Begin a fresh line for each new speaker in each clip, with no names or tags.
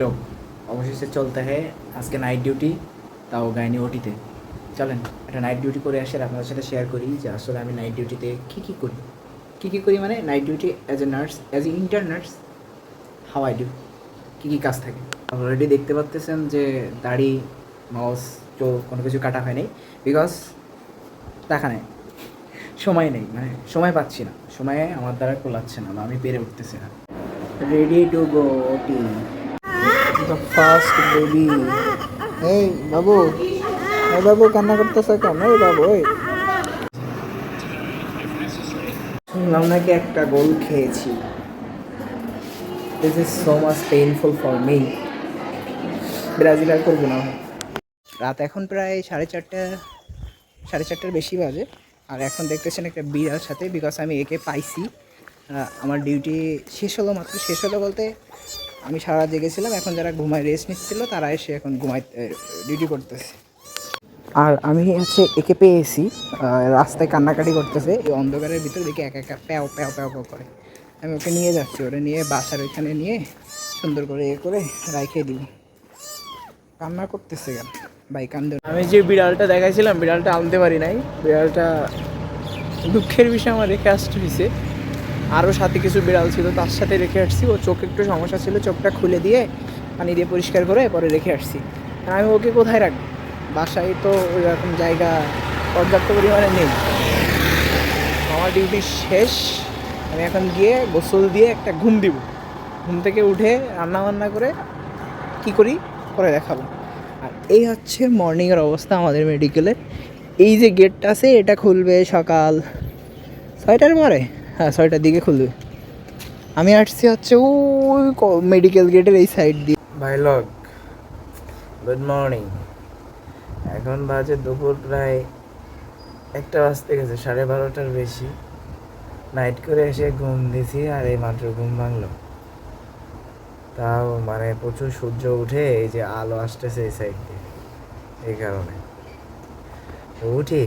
लोग অবশেষে চলতে হয় আজকে নাইট ডিউটি, তাও গাইনি ওটিতে। চলেন একটা নাইট ডিউটি করে আসি আর আপনাদের সাথে শেয়ার করি যে আসলে আমি নাইট ডিউটিতে কী কী করি মানে night duty as a nurse, as a intern nurse, how I do, কী কী কাজ থাকে। অলরেডি দেখতে পাচ্তেছেন যে দাড়ি, মাউস, চোখ কোনো কিছু কাটা হয় নাই, বিকজ টাকা নেই, সময় নেই, মানে সময় পাচ্ছি না, সময়ে আমার দ্বারা কোলাচ্ছে না বা আমি পেরে উঠতেছি না। রেডি টু গো ওটি, দ্য ফার্স্ট বেবি। এই বাবু, এই বাবু কান্না করতেছে কেন? এই বাবু, ওই শুনলাম নাকি একটা গোল খেয়েছি। This is so much painful for me. Brazil আর করবো না। রাত এখন প্রায় 4:30, 4:30 বেশি বাজে। আর এখন দেখতেছেন একটা বিড়াল সাথে, বিকজ আমি একে পাইছি। আমার ডিউটি শেষ হলো, মাত্র শেষ হলো বলতে আমি সারা জেগেছিলাম, এখন যারা ঘুমায় রেস্ট নিচ্ছিল তারা এসে এখন ডিউটি করতেছে। আর আমি হচ্ছে একে পেয়েছি, রাস্তায় কান্নাকাটি করতেছে, এই অন্ধকারের ভিতরে দেখে একা একা প্যাও প্যাও প্যাও প্যাও করে। আমি ওকে নিয়ে যাচ্ছি, ওটা নিয়ে বাসার ওইখানে নিয়ে সুন্দর করে করে রাইখে দিব। কান্না করতেছে কেন ভাই? কান্দে। আমি যে বিড়ালটা দেখাইছিলাম, বিড়ালটা আনতে পারি নাই। বিড়ালটা দুঃখের বিষয় আমার রেখে আসতে হয়েছে। আরও সাথে কিছু বিড়াল ছিল, তার সাথে রেখে আসছি। ও চোখে একটু সমস্যা ছিল, চোখটা খুলে দিয়ে পানি দিয়ে পরিষ্কার করে পরে রেখে আসছি। আর আমি ওকে কোথায় রাখবো? বাসায় তো ওই রকম জায়গা পর্যাপ্ত পরিমাণে নেই। আমার ডিউটি শেষ, আমি এখন গিয়ে গোসল দিয়ে একটা ঘুম দিব। ঘুম থেকে উঠে রান্নাবান্না করে কি করি পরে দেখাবো। আর এই হচ্ছে মর্নিংয়ের অবস্থা আমাদের মেডিকেলের। এই যে গেটটা আছে, এটা খুলবে সকাল 6টার পরে, হ্যাঁ 6টার দিকে খুলবে। আমি আসছি হচ্ছে ওই মেডিকেল গেটের এই সাইড দিয়ে। ভাই লোক, গুড মর্নিং। এখন বাজে দুপুর প্রায় 1টা বাজতে গেছে, 12:30টার বেশি। নাইট করে এসে ঘুম দিছি, আর এই মাত্র ঘুম ভাঙলো। তাও মানে প্রচুর সূর্য উঠে, এই যে আলো আসতেছে এই সাইড দিয়ে, এই কারণে উঠি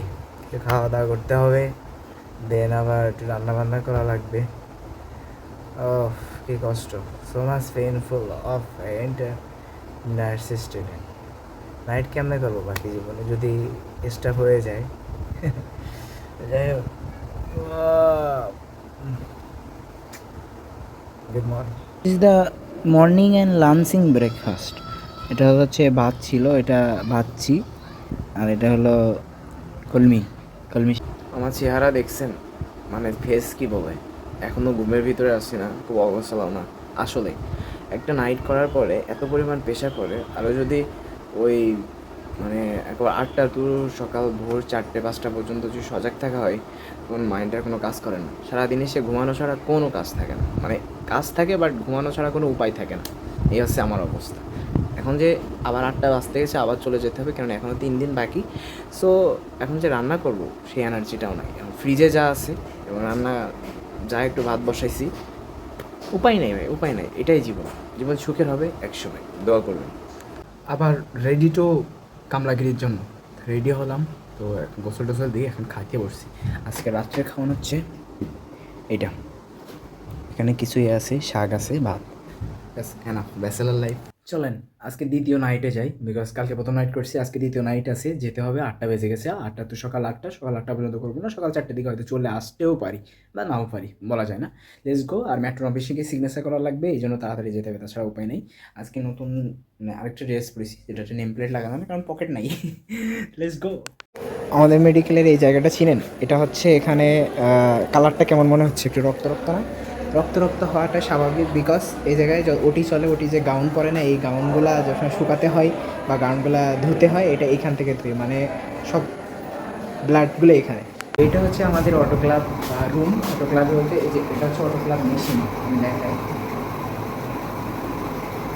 খাওয়া দাওয়া করতে হবে, দেন আবার একটু রান্না বান্না করা লাগবে। ও কি কষ্ট, so much painful of nurse student. Night কেমনে করবো বাকি জীবনে যদি স্টাফ হয়ে যায়? যাই হোক, good morning. Is the morning and launching breakfast. এটা হচ্ছে ভাত ছিল, এটা ভাতছি। আর এটা হলো কলমি। আমার চেহারা দেখছেন, মানে ফেস কি বলে, এখনও ঘুমের ভিতরে আসছি না, খুব অবস্থা না। আসলে একটা নাইট করার পরে এত পরিমাণ প্রেশার পড়ে, আরও যদি ওই মানে একবার 8টা টু সকাল ভোর 4টে 5টা পর্যন্ত যদি সজাগ থাকা হয়, তখন মাইন্ডের কোনো কাজ করে না। সারাদিনে সে ঘুমানো ছাড়া কোনো কাজ থাকে না, মানে কাজ থাকে বাট ঘুমানো ছাড়া কোনো উপায় থাকে না। এই হচ্ছে আমার অবস্থা। এখন যে আবার 8টা বাজতে গেছে, আবার চলে যেতে হবে, কারণ এখনও 3 দিন বাকি। সো এখন যে রান্না করব সেই এনার্জিটাও নাই। এখন ফ্রিজে যা আছে এবং রান্না যা একটু ভাত বসাইছি, উপায় নেই ভাই, উপায় নাই। এটাই জীবন, জীবন সুখের হবে একসময়, দোয়া করবেন। আবার রেডি টু কামলাগিরির জন্য রেডি হলাম, তো গোসল টোসল দিয়ে এখন খাইতে বসছি। আজকে রাত্রে খাওয়ানো হচ্ছে এটা, এখানে কিছুই আছে, শাক আছে, ভাত, ব্যাস এনাফ, ব্যাচেলার লাইফ। চলেন আজকে দ্বিতীয় নাইটে যাই, বিকজ কালকে প্রথম নাইট করছি, আজকে দ্বিতীয় নাইট আছে, যেতে হবে। 8টা বেজে গেছে, 8টা তো সকাল 8টা পর্যন্ত করবো না, সকাল 4টের দিকে হয়তো চলে আসতেও পারি বা নাও পারি, বলা যায় না। Let's go. আর মেট্রো অফিসে গিয়ে সিগনেচার করা লাগবে, এই জন্য তাড়াতাড়ি যেতে হবে, তাছাড়া উপায় নেই। আজকে নতুন আরেকটা ড্রেস পরেছি, যেটা নেম প্লেট লাগানো না, কারণ পকেট নাই। Let's go. আমাদের মেডিকেলের এই জায়গাটা চিনেন? এটা হচ্ছে এখানে কালারটা কেমন মনে হচ্ছে? একটু রক্ত রক্ত না? রক্ত রক্ত হওয়াটা স্বাভাবিক, বিকজ এই জায়গায় ওটি চলে, ওটি যে গাউন পরে না, এই গাউনগুলা যখন শুকাতে হয় বা গাউনগুলা ধুতে হয়, এটা এইখান থেকে ধুয়ে, মানে সব ব্লাডগুলো এখানে। এটা হচ্ছে আমাদের auto club room. Auto club বলতে এই যে এটা হচ্ছে অটো ক্লাব মেশিন, আমি দেখাই।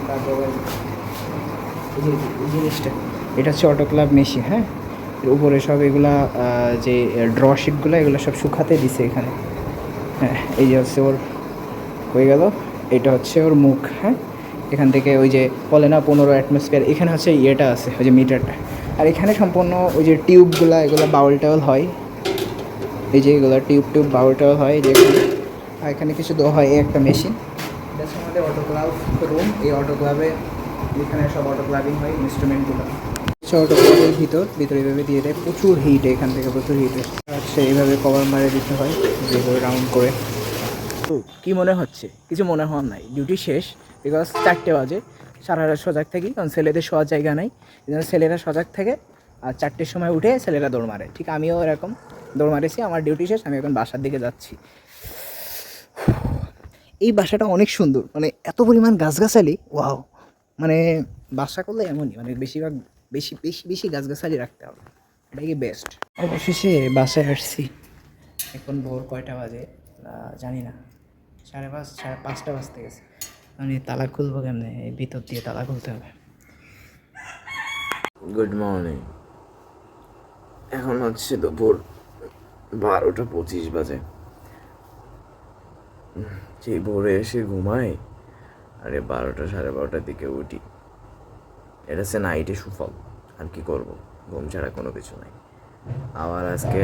তারপরে এই জিনিসটা, এটা হচ্ছে অটো ক্লাব মেশিন, হ্যাঁ। এর উপরে সব এগুলা যে ড্র শিটগুলো, এগুলো সব শুকাতে দিছে এখানে, হ্যাঁ। এই যে হচ্ছে ওর হয়ে গেল, এটা হচ্ছে ওর মুখ, হ্যাঁ। এখান থেকে ওই যে বলে না 15 অ্যাটমসফিয়ার, এখানে হচ্ছে ইয়েটা আছে, ওই যে মিটারটা। আর এখানে সম্পূর্ণ ওই যে টিউবগুলা, এগুলো বাউল টাউল হয়, এই যে এগুলো টিউব বাউল টাউল হয়, এই যে এখানে। আর এখানে কিছু দেওয়া হয়, এই একটা মেশিন। এটা হচ্ছে আমাদের অটোক্লাভ রুম। এই অটোক্লাভে এখানে সব অটো প্লাগিং হয় ইনস্ট্রুমেন্টগুলো। অটো প্লাগের ভিতরে এইভাবে দিয়ে দেয়, প্রচুর হিট, এখান থেকে প্রচুর হিট হচ্ছে, এইভাবে কভার মারে দিতে হয় যেভাবে রাউন্ড করে। তো কী মনে হচ্ছে? কিছু মনে হওয়ার নাই, ডিউটি শেষ, বিকজ 4টে বাজে। সারা রাত সজাগ থাকি, কারণ ছেলেদের শোয়ার জায়গা নাই, এই জন্য ছেলেরা সজাগ থাকে, আর 4টের সময় উঠে ছেলেরা দৌড় মারে। ঠিক আমিও এরকম দৌড় মারেছি, আমার ডিউটি শেষ, আমি এখন বাসার দিকে যাচ্ছি। এই বাসাটা অনেক সুন্দর, মানে এত পরিমাণ গাছগাছালি, ওয়াও! মানে বাসা করলে এমনই, মানে বেশিরভাগ বেশি বেশি বেশি গাছগাছালি রাখতে হবে, এটাই কি বেস্ট। অবশেষে বাসায় আসছি। এখন ভোর কয়টা বাজে জানি না, 5:30 5:30 বাজতে গেছে। মানে তালা খুলবো কেমনে? এই ভিতর দিয়ে তালা খুলতে হবে।
Good morning. এখন হচ্ছে দুপুর 12:25 বাজে। সেই ভোরে এসে ঘুমাই, আরে 12টা 12:30টার দিকে উঠি। এটা হচ্ছে নাইটে সুফল, আর কি করব, ঘুম ছাড়া কোনো কিছু নাই। আবার আজকে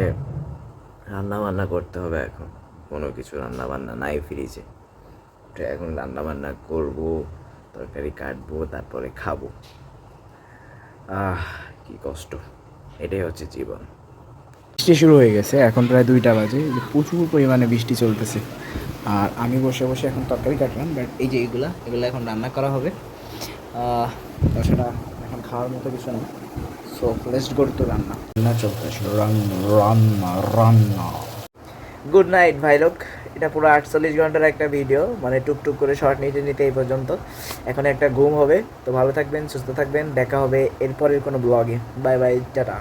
রান্না বান্না করতে হবে, এখন কোনো কিছু রান্না বান্না নাই ফ্রিজে। এখন রান্না বান্না করবো, তরকারি কাটবো, তারপরে খাবো। কি কষ্ট, এটাই হচ্ছে জীবন।
বৃষ্টি শুরু হয়ে গেছে, এখন প্রায় 2টা বাজে, প্রচুর পরিমাণে বৃষ্টি চলতেছে। আর আমি বসে বসে এখন তরকারি কাটলাম, বাট এই যে এগুলো এখন রান্না করা হবে। তাছাড়া এখন খাওয়ার মতো কিছু না, সো লেটস গো টু রান্না। রান্না চলতেছে, রান্না। গুড নাইট ভাই লোক, এটা পুরো 48 ঘন্টার একটা ভিডিও, মানে টুকটুক করে শর্ট নিতে নিতে এই পর্যন্ত। এখন একটা ঘুম হবে। তো ভালো থাকবেন, সুস্থ থাকবেন, দেখা হবে এরপরের কোনো ব্লগে। Bye bye, tata.